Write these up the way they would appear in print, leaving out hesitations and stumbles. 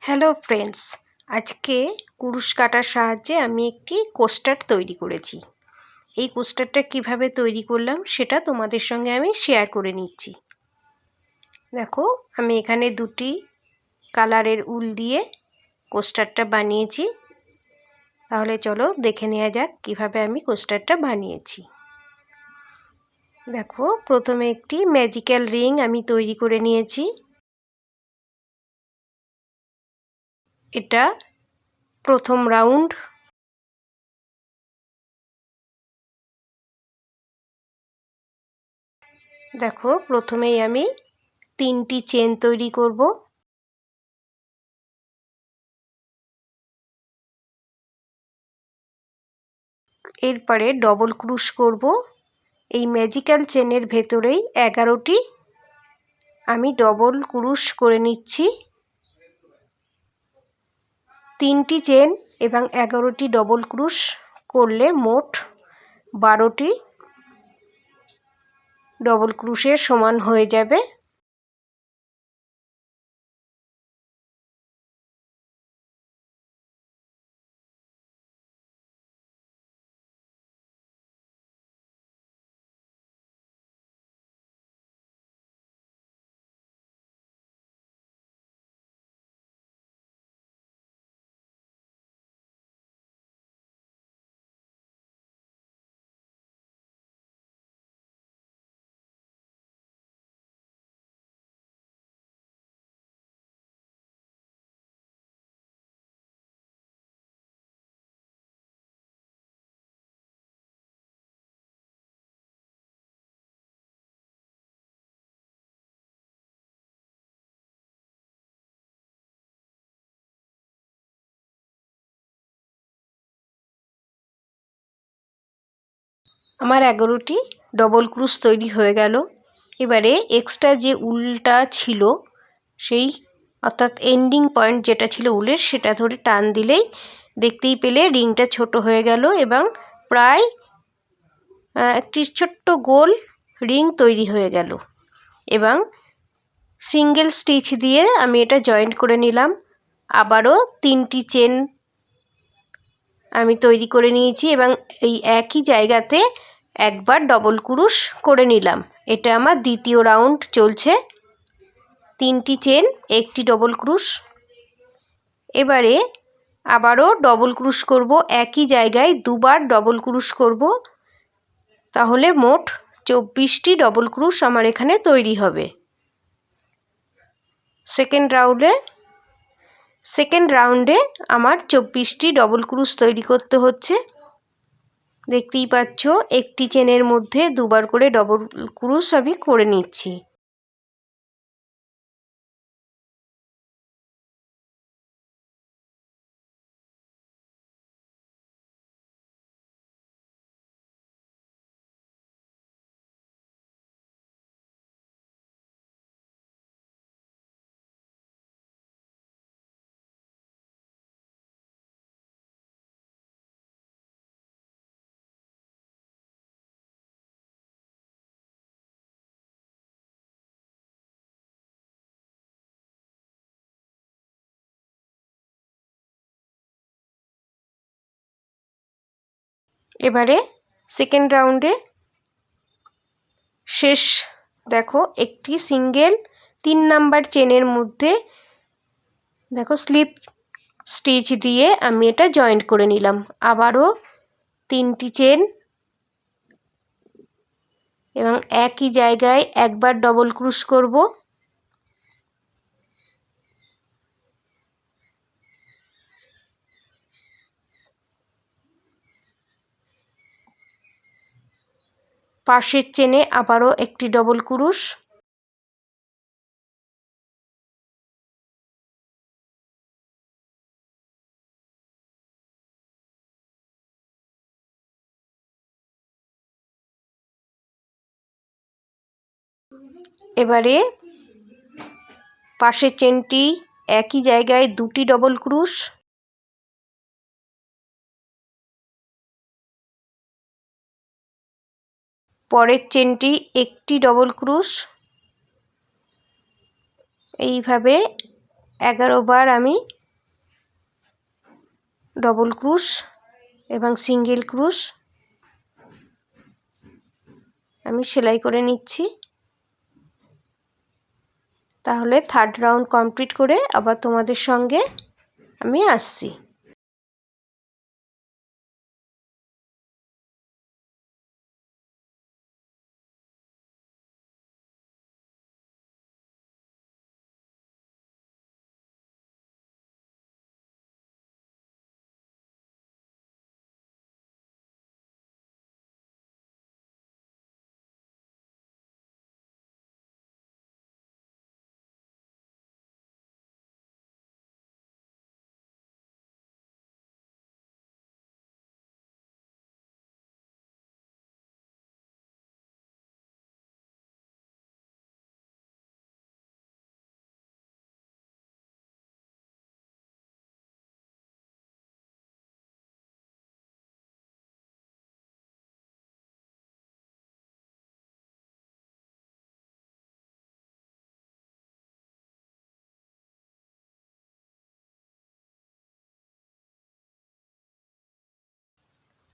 Hello friends, আজকে কুরুশ কাটার সাহায্যে আমি একটি কোস্টার তৈরি করেছি। এই কোস্টারটা কিভাবে তৈরি করলাম সেটা তোমাদের সঙ্গে আমি শেয়ার করে নিচ্ছি। দেখো, আমি এখানে দুটি কালারের উল দিয়ে কোস্টারটা বানিয়েছি। তাহলে চলো দেখে নেওয়া যাক কিভাবে আমি কোস্টারটা বানিয়েছি। দেখো, প্রথমে একটি ম্যাজিক্যাল রিং আমি তৈরি করে নিয়েছি। এটা প্রথম রাউন্ড। দেখো, প্রথমেই আমি 3টি চেন তৈরি করব। এরপরে ডবল ক্রুশ করব। এই ম্যাজিক্যাল চেনের ভেতরেই 11টি আমি ডবল ক্রুশ করে নিচ্ছি। 3টি চেন এবং 11টি ডবল ক্রুশ করলে মোট 12টি ডবল ক্রুশের সমান হয়ে যাবে। আমার 11টি ডবল ক্রুশ তৈরি হয়ে গেল। এবারে এক্সট্রা যে উলটা ছিল সেই অর্থাৎ এন্ডিং পয়েন্ট যেটা ছিল উলের, সেটা ধরে টান দিলেই দেখতেই পেলে রিংটা ছোট হয়ে গেল এবং প্রায় একটি ছোট্ট গোল রিং তৈরি হয়ে গেল। এবং সিঙ্গেল স্টিচ দিয়ে আমি এটা জয়েন্ট করে নিলাম। আবারও 3টি চেন আমি তৈরি করে নিয়েছি এবং এই একই জায়গাতে একবার ডবল ক্রুশ করে নিলাম। এটা আমার দ্বিতীয় রাউন্ড চলছে। 3টি চেন, একটি ডবল ক্রুশ। এবারে আবারও ডবল ক্রুশ করব, একই জায়গায় দুবার ডবল ক্রুশ করব। তাহলে মোট 24টি ডবল ক্রুশ আমার এখানে তৈরি হবে। সেকেন্ড রাউন্ডে আমার 24টি ডবল ক্রুশ তৈরি করতে হচ্ছে। দেখতেই পাচ্ছ, একটি চেনের মধ্যে দুবার করে ডবল ক্রুশ আমি করে নিচ্ছি। এবারে সেকেন্ড রাউন্ডে শেষ। দেখো, একটি সিঙ্গেল 3 নাম্বার চেনের মধ্যে দেখো স্লিপ স্টিচ দিয়ে আমি এটা জয়েন্ট করে নিলাম। আবারও 3টি চেন এবং একই জায়গায় একবার ডবল ক্রুশ করব। পাশের চেনে আবারও একটি ডবল ক্রুশ। এবারে পাশের চেনটি একই জায়গায় 2টি ডবল ক্রুশ। পরের চেনটি একটি ডবল ক্রুশ। এইভাবে 11 বার আমি ডবল ক্রুশ এবং সিঙ্গেল ক্রুশ আমি সেলাই করে নিচ্ছি। তাহলে থার্ড রাউন্ড কমপ্লিট করে আবার তোমাদের সঙ্গে আমি আসছি।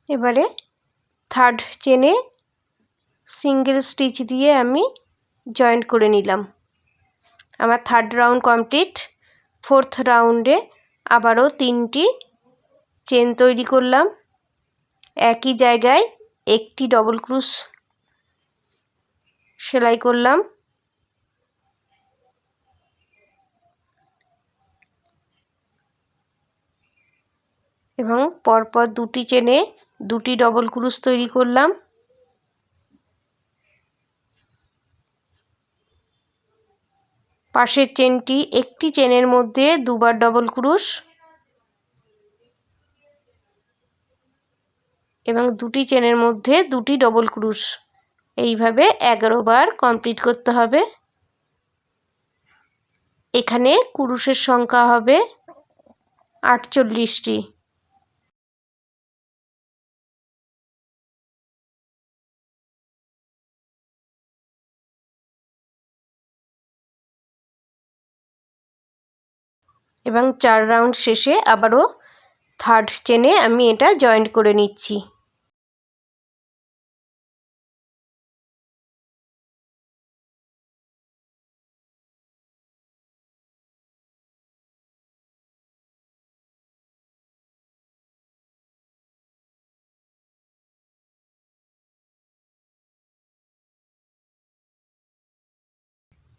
এবারে থার্ড চেনে সিঙ্গেল স্টিচ দিয়ে আমি জয়েন্ট করে নিলাম। আমার থার্ড রাউন্ড কমপ্লিট। ফোর্থ রাউন্ডে আবারও 3টি চেন তৈরি করলাম। একই জায়গায় একটি ডবল ক্রুশ সেলাই করলাম এবং পরপর 2টি চেনে 2টি ডবল ক্রুশ তৈরি করলাম। পাশের চেনটি একটি চেনের মধ্যে দুবার ডবল ক্রুশ এবং 2টি চেনের মধ্যে 2টি ডবল ক্রুশ, এইভাবে 11 বার কমপ্লিট করতে হবে। এখানে ক্রুশের সংখ্যা হবে 48টি। এবং 4 রাউন্ড শেষে আবারও থার্ড চেনে আমি এটা জয়েন্ট করে নিচ্ছি।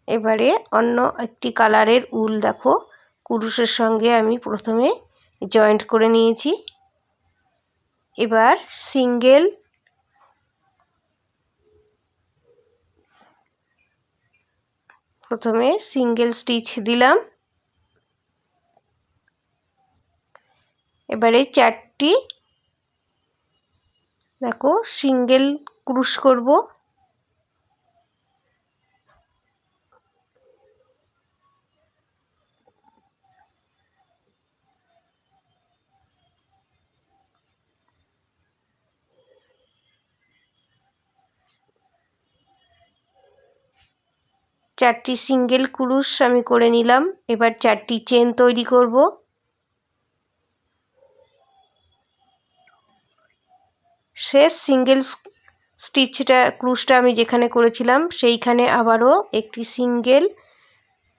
এবারে অন্য একটি কালারের উল দেখো কুরুশের সঙ্গে আমি প্রথমে জয়েন্ট করে নিয়েছি। এবার প্রথমে সিঙ্গেল স্টিচ দিলাম। এবারে 4টি দেখো সিঙ্গেল ক্রুশ করব। চারটি সিঙ্গেল ক্রুশ আমি করে নিলাম। এবার 4টি চেন তৈরি করব। শেষ সিঙ্গেল ক্রুশটা আমি যেখানে করেছিলাম সেইখানে আবারও একটি সিঙ্গেল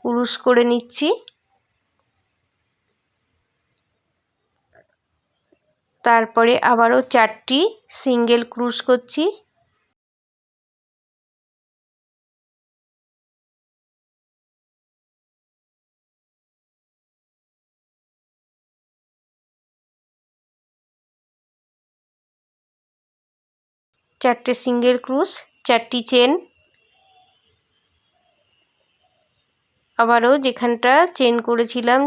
ক্রুশ করে নিচ্ছি। তারপরে আবারও 4টি সিঙ্গেল ক্রুশ করছি। চারটে সিঙ্গেল ক্রুশ, 4টি চেন, আবারও যেখানটা চেন করেছিলাম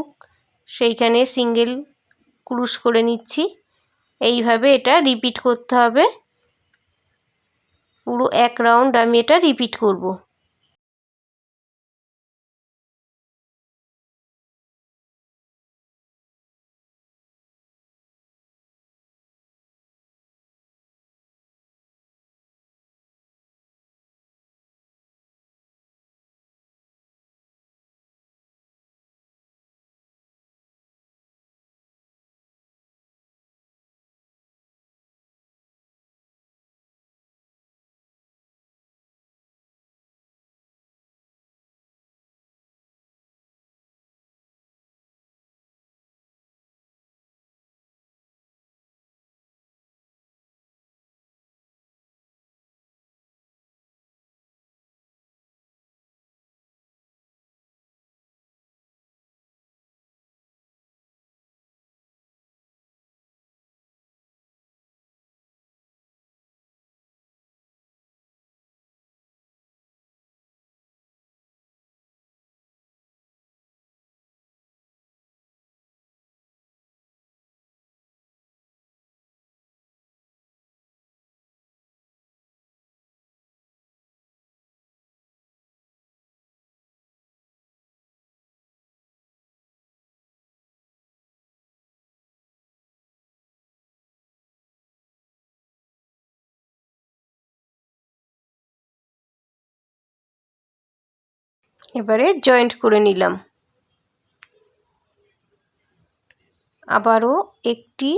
সেইখানে সিঙ্গেল ক্রুশ করে নিচ্ছি। এইভাবে এটা রিপিট করতে হবে। পুরো 1 রাউন্ড আমি এটা রিপিট করব। এবারে জয়েন্ট করে নিলাম। আবারও একটি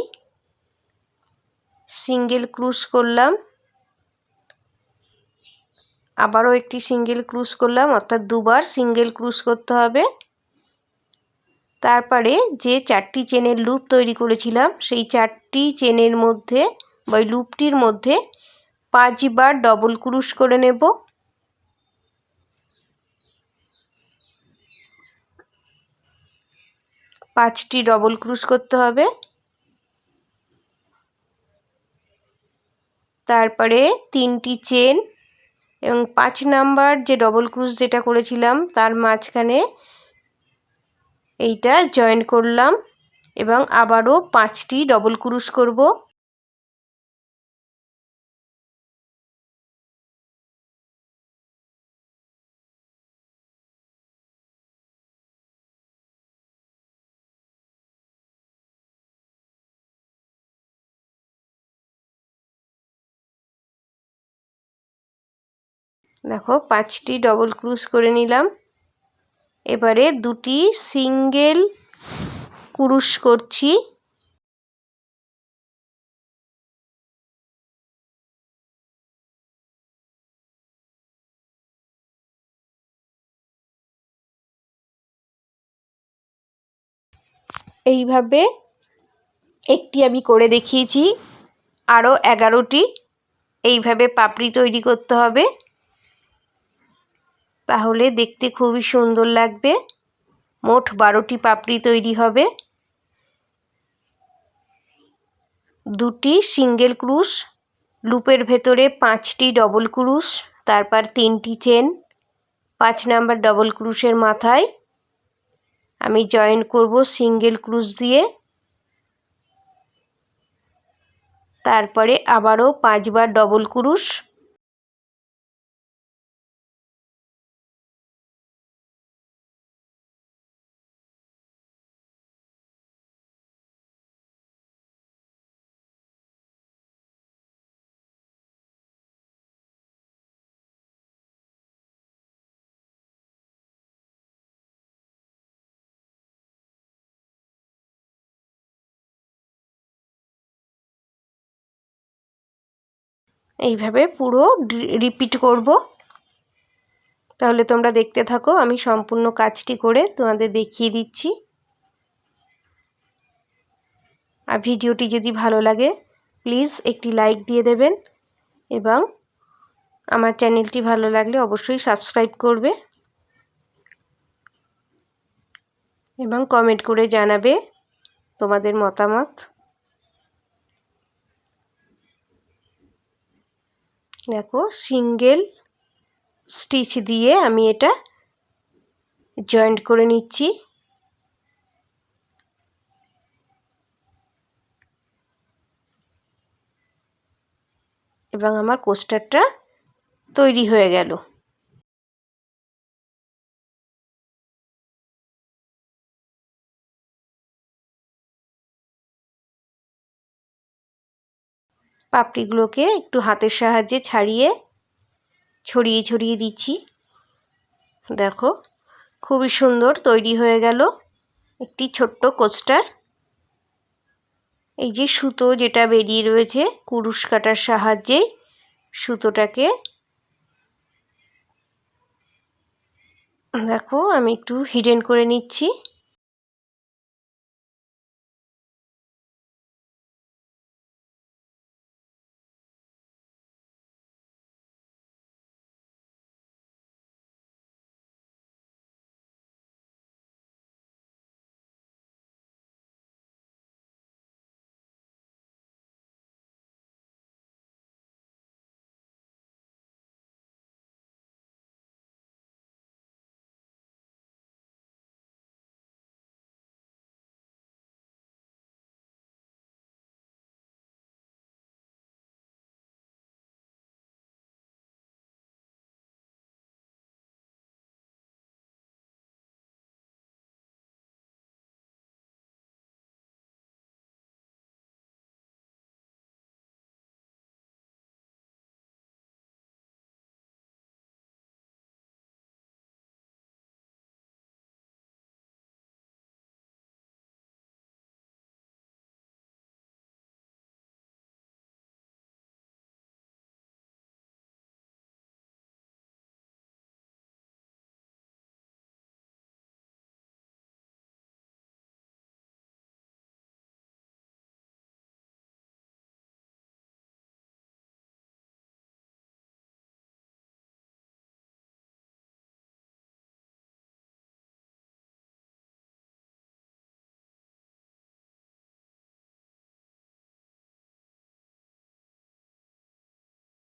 সিঙ্গেল ক্রুশ করলাম, আবারও একটি সিঙ্গেল ক্রুশ করলাম, অর্থাৎ দুবার সিঙ্গেল ক্রুশ করতে হবে। তারপরে যে 4টি চেনের লুপ তৈরি করেছিলাম সেই 4টি চেনের মধ্যে বা ওই লুপটির মধ্যে 5 বার ডবল ক্রুশ করে নেব। পাঁচটি ডবল ক্রুশ করতে হবে। তারপরে 3টি চেন এবং 5 নাম্বার যে ডবল ক্রুশ যেটা করেছিলাম তার মাঝখানে এইটা জয়েন করলাম এবং আবারও 5টি ডবল ক্রুশ করব। দেখো 5টি ডবল ক্রুশ করে নিলাম। এবারে 2টি সিঙ্গেল ক্রুশ করছি। এইভাবে একটি আমি করে দেখিয়েছি, আরও 11টি এইভাবে পাপড়ি তৈরি করতে হবে, তাহলে দেখতে খুবই সুন্দর লাগবে। মোট 12টি পাপড়ি তৈরি হবে। 2টি সিঙ্গেল ক্রুশ, লুপের ভেতরে 5টি ডবল ক্রুশ, তারপর 3টি চেন, 5 নাম্বার ডবল ক্রুশের মাথায় আমি জয়েন করব সিঙ্গেল ক্রুশ দিয়ে। তারপরে আবারও 5 বার ডবল ক্রুশ, এইভাবে পুরো রিপিট করব। তাহলে তোমরা দেখতে থাকো, আমি সম্পূর্ণ কাজটি করে তোমাদের দেখিয়ে দিচ্ছি। আর ভিডিওটি যদি ভালো লাগে প্লিজ একটি লাইক দিয়ে দেবেন এবং আমার চ্যানেলটি ভালো লাগলে অবশ্যই সাবস্ক্রাইব করবে এবং কমেন্ট করে জানাবে তোমাদের মতামত। দেখো সিঙ্গেল স্টিচ দিয়ে আমি এটা জয়েন্ট করে নিচ্ছি এবং আমার কোস্টারটা তৈরি হয়ে গেল। পাপড়িগুলোকে একটু হাতের সাহায্যে ছড়িয়ে ছড়িয়ে দিচ্ছি। দেখো খুবই সুন্দর তৈরি হয়ে গেল একটি ছোট্ট কোস্টার। এই যে সুতো যেটা বেরিয়ে রয়েছে কুরুশ কাটার সাহায্যে সুতোটাকে দেখো আমি একটু হিডেন করে নিচ্ছি।